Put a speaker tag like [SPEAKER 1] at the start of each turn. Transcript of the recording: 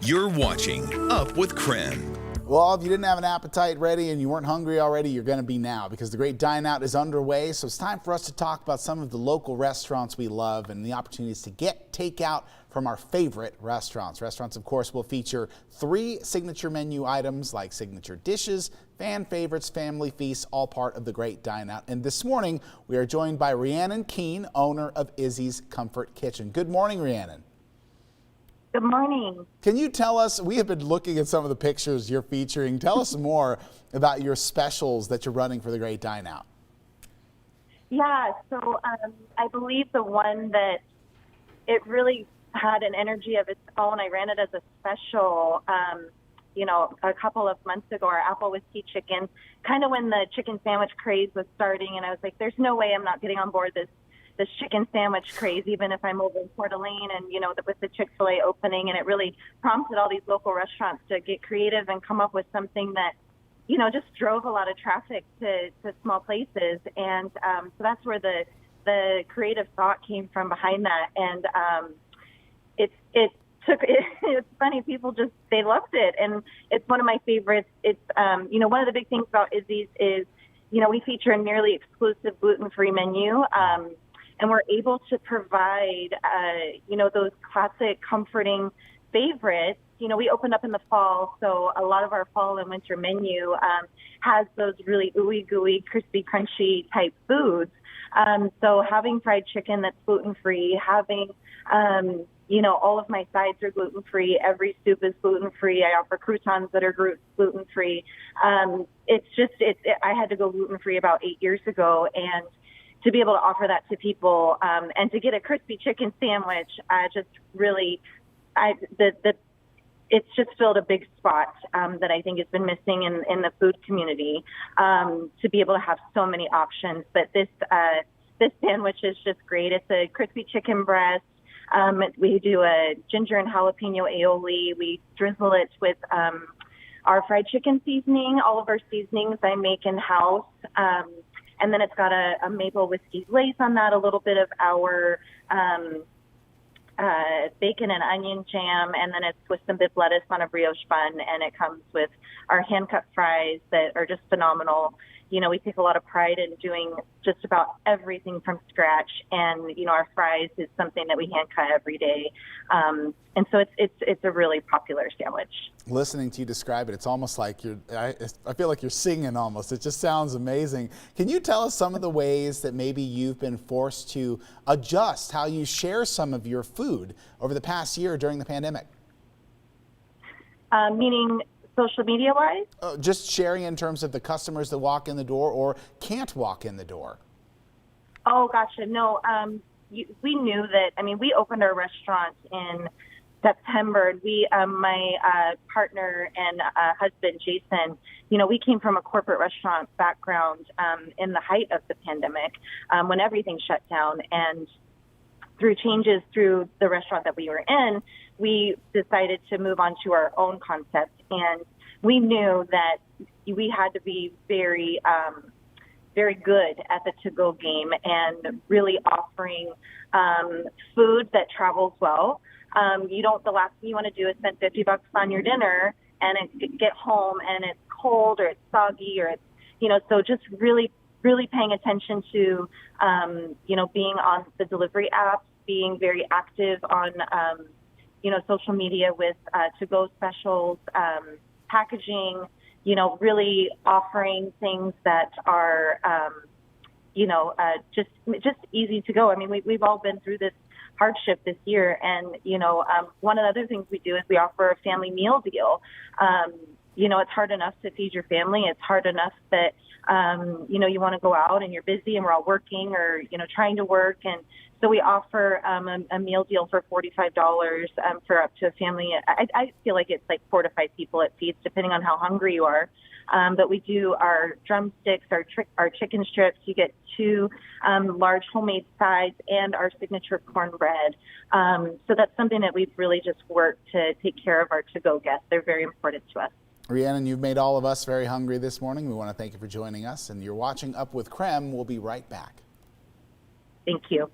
[SPEAKER 1] You're watching Up with Creme.
[SPEAKER 2] Well, if you didn't have an appetite ready and you weren't hungry already, you're going to be now, because the Great Dine Out is underway. So it's time for us to talk about some of the local restaurants we love and the opportunities to get takeout from our favorite restaurants. Restaurants, of course, will feature 3 signature menu items like signature dishes, fan favorites, family feasts, all part of the Great Dine Out. And this morning, we are joined by Reannan Keene, owner of Izzy's Comfort Kitchen. Good morning, Reannan.
[SPEAKER 3] Good morning.
[SPEAKER 2] Can you tell us, we have been looking at some of the pictures you're featuring. Tell us more about your specials that you're running for the Great Dine Out.
[SPEAKER 3] Yeah, so I believe the one that it really had an energy of its own, I ran it as a special, a couple of months ago, our apple whiskey chicken, kind of when the chicken sandwich craze was starting, and I was like, there's no way I'm not getting on board this chicken sandwich craze, even if I'm over in Coeur d'Alene and, with the Chick-fil-A opening. And it really prompted all these local restaurants to get creative and come up with something that, just drove a lot of traffic to small places. And so that's where the creative thought came from behind that. And it's funny, people they loved it. And it's one of my favorites. It's, one of the big things about Izzy's is, we feature a nearly exclusive gluten-free menu. And we're able to provide, those classic comforting favorites. We opened up in the fall, so a lot of our fall and winter menu has those really ooey gooey, crispy, crunchy type foods. So having fried chicken that's gluten-free, having, all of my sides are gluten-free. Every soup is gluten-free. I offer croutons that are gluten-free. I had to go gluten-free about 8 years ago, and to be able to offer that to people and to get a crispy chicken sandwich, it's just filled a big spot that I think has been missing in the food community, to be able to have so many options. But this sandwich is just great. It's a crispy chicken breast. We do a ginger and jalapeno aioli. We drizzle it with our fried chicken seasoning. All of our seasonings I make in-house. And then it's got a maple whiskey glaze on that, a little bit of our bacon and onion jam, and then it's with some bib lettuce on a brioche bun, and it comes with our hand-cut fries that are just phenomenal. We take a lot of pride in doing just about everything from scratch, and, our fries is something that we hand-cut every day. And so it's a really popular sandwich.
[SPEAKER 2] Listening to you describe it, it's almost like I feel like you're singing almost. It just sounds amazing. Can you tell us some of the ways that maybe you've been forced to adjust how you share some of your food over the past year during the pandemic?
[SPEAKER 3] Meaning social media wise?
[SPEAKER 2] Just sharing in terms of the customers that walk in the door or can't walk in the door.
[SPEAKER 3] Oh, gotcha. No, we knew that, we opened our restaurant in September. My partner and husband, Jason, we came from a corporate restaurant background in the height of the pandemic when everything shut down. And through changes through the restaurant that we were in, we decided to move on to our own concept. And we knew that we had to be very, very good at the to-go game and really offering food that travels well. The last thing you want to do is spend $50 on your dinner and get home and it's cold or it's soggy or it's, so just really, really paying attention to, being on the delivery apps, being very active on, social media with to-go specials, packaging, really offering things that are, just easy to go. We've all been through this hardship this year. And, one of the other things we do is we offer a family meal deal. It's hard enough to feed your family. It's hard enough that, you want to go out and you're busy and we're all working or, trying to work. And so we offer a meal deal for $45 for up to a family. I feel like it's like 4 to 5 people it feeds, depending on how hungry you are. But we do our drumsticks, our chicken strips. You get 2 large homemade sides and our signature cornbread. So that's something that we've really just worked to take care of our to-go guests. They're very important to us.
[SPEAKER 2] Reannan, you've made all of us very hungry this morning. We want to thank you for joining us. And you're watching Up with Creme. We'll be right back.
[SPEAKER 3] Thank you.